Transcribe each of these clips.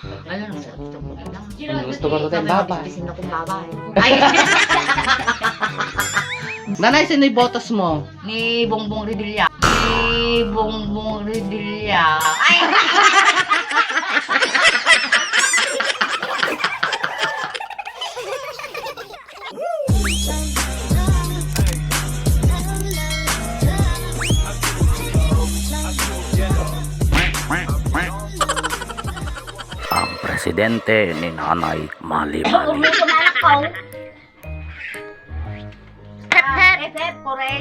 Ayun, gusto ko lang. Gusto ko rin babay. Bisin akong babay. Ay, Nanay, sino yung botos mo? ni Bongbong Revilla. Ni Bongbong Revilla. Ay! Ang presidente ni Nanay Mali-Mali. Kumalakaw. Hep, hep. Hep, hep, koray.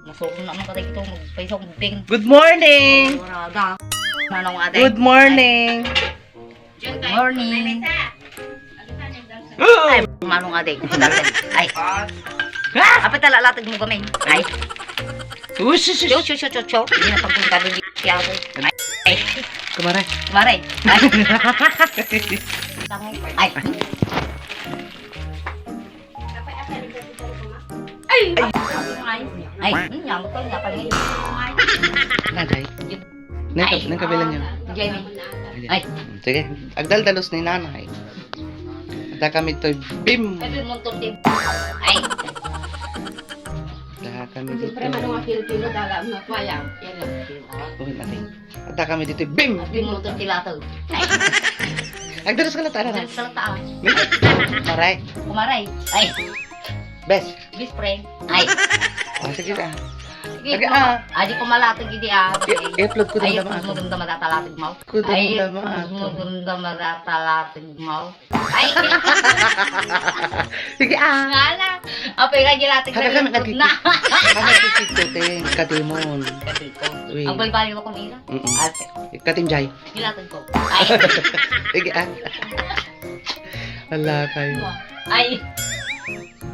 Masukong naman ka dito. Magpaisok ding. Good morning! Wala. Nanong ate. Good morning! Good morning. Ay, manong ate. Ay. Apa talalatag mo kami? Ay. Ush, ush, Chow, ush. chow, chow, chow, chow. Hindi na pagpunta din siya ako. Ay. Kumaray. Maray. Ay. Ay. Ay. Ay. Nyamot ko nga pala. Nanay. Nang kabilang yun. Jamie. Ay. Sige, agdaldalos ni nanay. Ada kami to bim. Sabi mo to tip. Ay. Ada kami dito. Siyempre, manong kilo-kilo dala mga kwayang. Yan lang. Uy, natin. Ada kami dito bim. Sabi mo to tilato. Ay. Agdalos ka lang tayo na. Sa taan. Maray. Kumaray. Ay. Best. Best friend. Ay. Oh, sige na. Sige, Aga, ah. Adi ko malatag hindi ah. I-upload ko din Ay, naman mo ako. ganda matatalatag mo. Ko din Ay, naman ako. mo ganda matatalatag mo. Ay, Sige ah. ngala. Apay ka gilatag Haka kami na. nagkikita. Kami nagkikitutin. Katimon. Uy. Ang balbali ko kung ila. Ate, Katimjay. gilatag ko. Ay, Sige ah. Wala kayo. ay.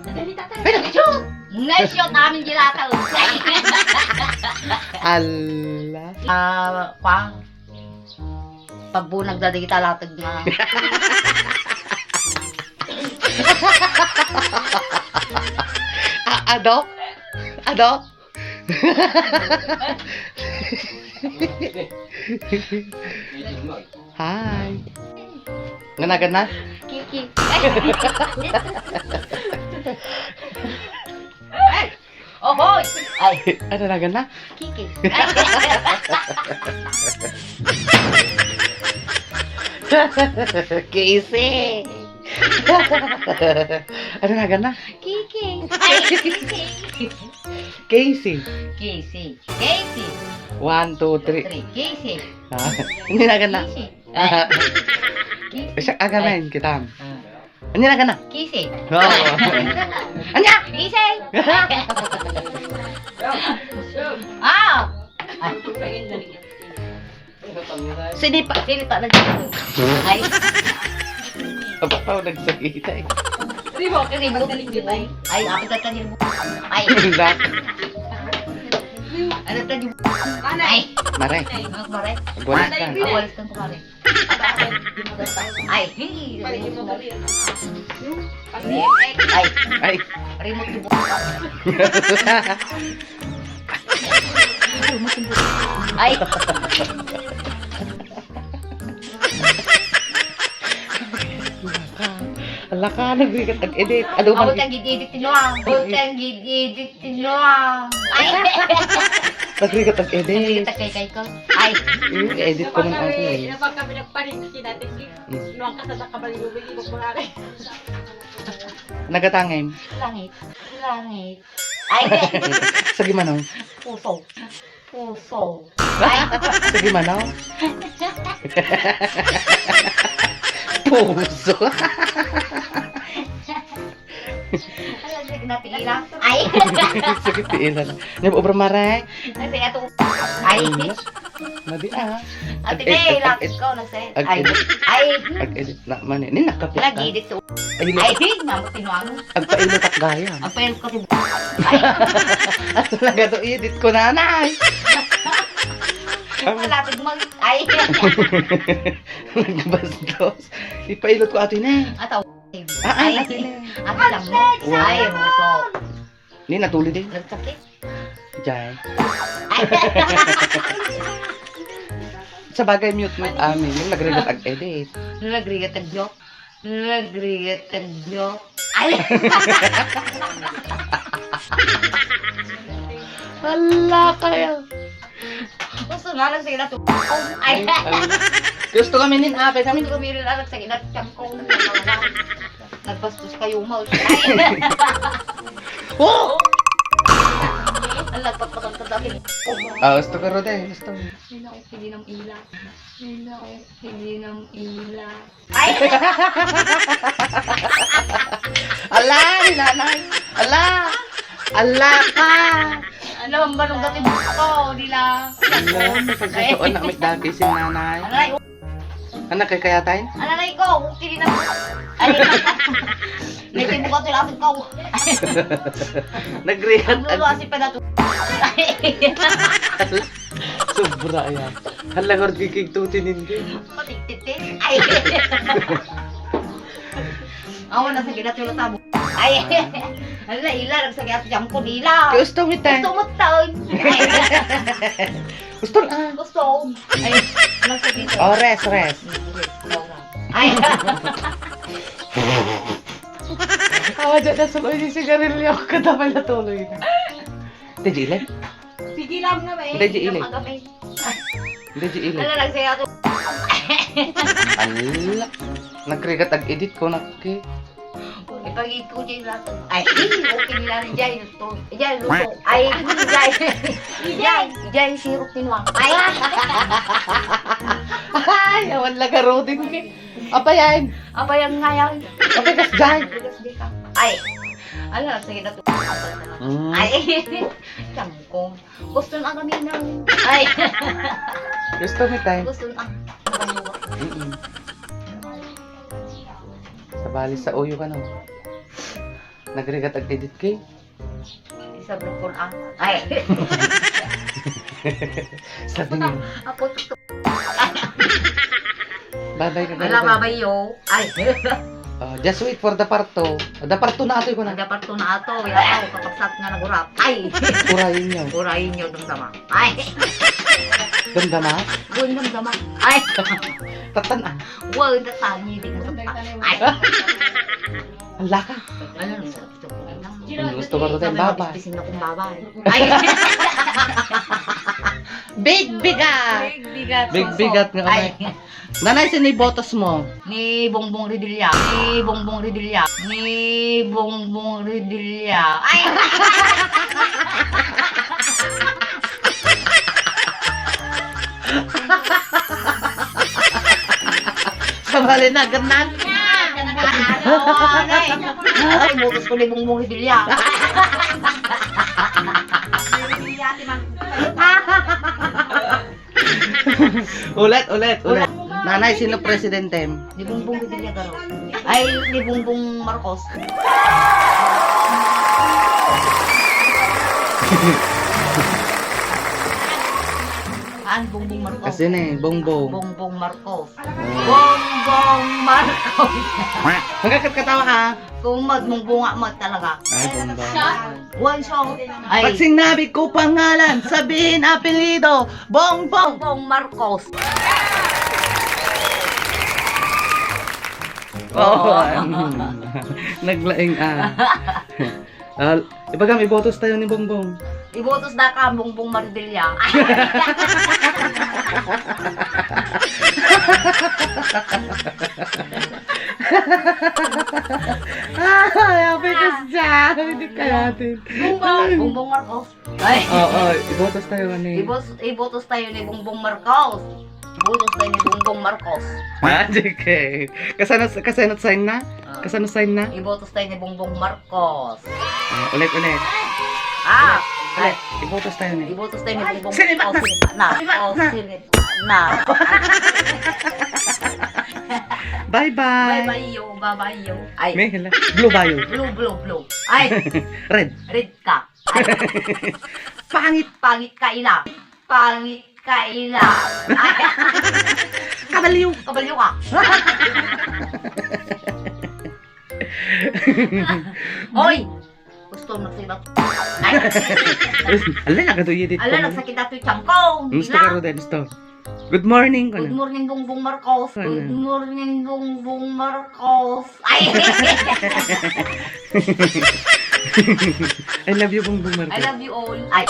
Dali, tatay. Ay, nakachok! Ngayon namin gilatag. Ala. Pang. Pagbunag na di kita latag na. Adok? Adok? Hi. Nganagan na? Kiki. Ohoy! Ay, Ano nagan na? Kiki. Casey. Ano nagan na? Kiki. Ay, Kiki. Casey. Casey. Casey. 1, 2, 3. Casey. Hindi nagan na. Casey. Casey. Siya agamain kita. Hindi nagan na. Casey. Oo. Anya! Casey. Ah! Sinipa. Sinipa na dito. Ay. Papaw nagsakita eh. Ribo, kasi magaling din ay. Ay, ako ka kanil mo. Ay. Wala. Ano ka di mo? Anay. Ay. Mare. Ano ba rin? Agwalis ka. Awalis kang kumari. Ay. Hindi. Paligid mo dali. Ay. Ay. Remote mo. Ay. Ala ka, nagbigat ag-edit. Ano Ako man? tang gididit tinuang. Ako tang gididit tinuang. Ay. Nagbigat ag-edit. Kita kay ko. Ay. Edit ko man ako eh. Napag kami nagpalit si natin. Nuwang ka sa nakabalilubig. Ibang mo na rin. Nagatangin. Langit. Langit. Ay. Sige manaw. Puso. Puso. Ay. Sige manaw. Puso. Napiilang. Ay. Sige tiilan. Nib obra mare. Ay, pinato. Ay. Madi ah. Ate Day, lapis ko na say. Ay. Ay. Ag-edit na man eh. Ni nakapit ka. Lagi dito. Ay, Ay, namu tinuang. agpailot at gaya. Ang payos ko si Ay. At talaga to edit ko nanay. Malapit mo. Ay. Nagbastos. Ipailot ko atin eh. Ataw. Ay, Ay. atin eh. Ate lang mo. Ay, muso. Ni natuli din. Nagsakit. Jai. Sa bagay mute amin, yung nagregat ag-edit. Nagrigat ang joke. Nagrigat ang joke. Ay! Hala kaya. Gusto nga lang sa ina to. Ay! Gusto kami nin ape Kami kami. tumirin lang sa ina to. Nagpastos kayo mo. Oh! Ang lagpat pa kami. Ah, gusto ko rin. Gusto. Hindi ng ila. Hindi ng ila. Ay! Ala, ni nanay. Ala. Ala ka. Ano ang banong dati mo ko? Nila. Ala, pagkasuon na may dati si nanay. Alay, Anak kay kayatain? alalay ko. Kini na mo. Ay! May mo ka tilapit ko. Nagrehat Ang luluwasi pa na to. Sobra yan. Hala, gord kikig tutinin din. Patiktitin. Ay! Awan na sa ginatulot mo. Ay! Ala, ila. Nagsagay jam ko nila. Gusto mo tayo. Gusto mo taon. Gusto na. Gusto. Ay! Nagsagay ko. Oh, rest. Ay! Awa dyan na suloy ni sigarilyo ako kadamay na tuloy na. Hindi, Jilin. Sige lang na ba eh. Hindi, Jilin. Hindi, Jilin. Ala, nagsagay ako. Ala. Nagregat ag-edit ko na. Okay. Ipagigit ko dyan lahat. Ay, okay nila na dyan. Dyan, luto. Ay, dyan. Dyan, sirup nila. Ay! Ay, awan lagaro din ki. Apa yan? Apa yang ngayang? Apa kas dyan? Ay! Ala, sige na to. Ay! Siyangkong. Gusto na kami ng... Ay! Gusto mo tayo? Gusto na. Sabali sa uyo ka no. Nagregat ag-edit kay. Isa blupon ang... Ay! Sabi niyo. Apo to. Bye-bye ka. Ala, babayo. Ay! Just wait for the part 2. The part 2 na atoy ko na. Nagdapat to na ato. Yan ako, kapagsat nga nagurap. Ay! Kurayin niyo. Urayin nyo ng dama. Ay! Ganda na. Buwan ng dama. Ay! Tatan ah. Wow, natangi. Di mo sa Ay! Hala ka. Ano nang sarap ito po lang. Gusto ko rin. Bye-bye. Pisin akong babay. Ay! Big bigat. bigat. Big bigat nga. Ay! Nanay, sinibotos mo. Ni Bongbong Ridilla. Ni Bongbong Ridilla. Ni Bongbong Ridilla. Ay! Sabali na, ganan. Ay, butos ko ni Bongbong Ridilla. Ulit. Nanay, sino presidente? Ni Bongbong Ridilla ka raw. Ay, ni Bongbong Marcos. Bongbong Marcos. Kasi na eh, bongbong. Bongbong Marcos. Bongbong Marcos. Magkakatawa ka. Kung magmungbunga mo talaga. Ay, bongbong. One song. Ay, Pag sinabi ko pangalan, sabihin apelido, bongbong. Bongbong Marcos. Oh, naglaing Ibagam, ibotos tayo ni Bongbong. Ibotos na ka, Bongbong Mardilla. Happy ka dyan. Hindi ka natin. Bongbong Marcos. Ay, Oo, ibotos tayo ni. ibotos tayo ni Bongbong Marcos. Ibotos tayo ni Bongbong Marcos. Magic eh. Kasanot sign na? Kasanot sign na? Ibotos tayo ni Bongbong Marcos. Ulit. Ah! Ulit. Ibotos tayo ni. Ibotos tayo ni Bongbong Sinibat na! Sinibat na. Bye-bye. Bye-bye yo. Ay, May hala. Blue ba yun? blue. Ay, Red. red ka. Ay, Pangit. pangit ka ila. Pangit ka ila. Ay, Kabaliw. kabalyo ka. Hoy! Gusto to nagsibat. Ay, Ala, nakatuyo dito. ala, nagsakit ato yung tiyangko. Gusto ka rin, gusto. Good morning ko Good na. morning, Bongbong Marcos. Ano? Good morning, Bongbong Marcos. Ay, I love you, Bongbong I Marcos. love you all. Ay,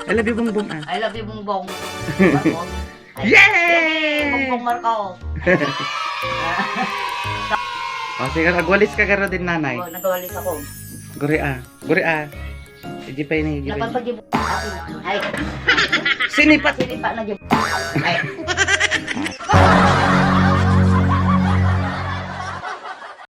I love you, Bongbong. I love you, Bongbong Marcos. Ay, Yay! Bongbong Marcos. O, sige, agwalis ka karo din, nanay. Oh, nagawalis ako. Guri ah. Guri ah. Hindi pa yun, hindi pa yun. Napapagib ako. Ay, Sinipat! sinipa na gib. Ay,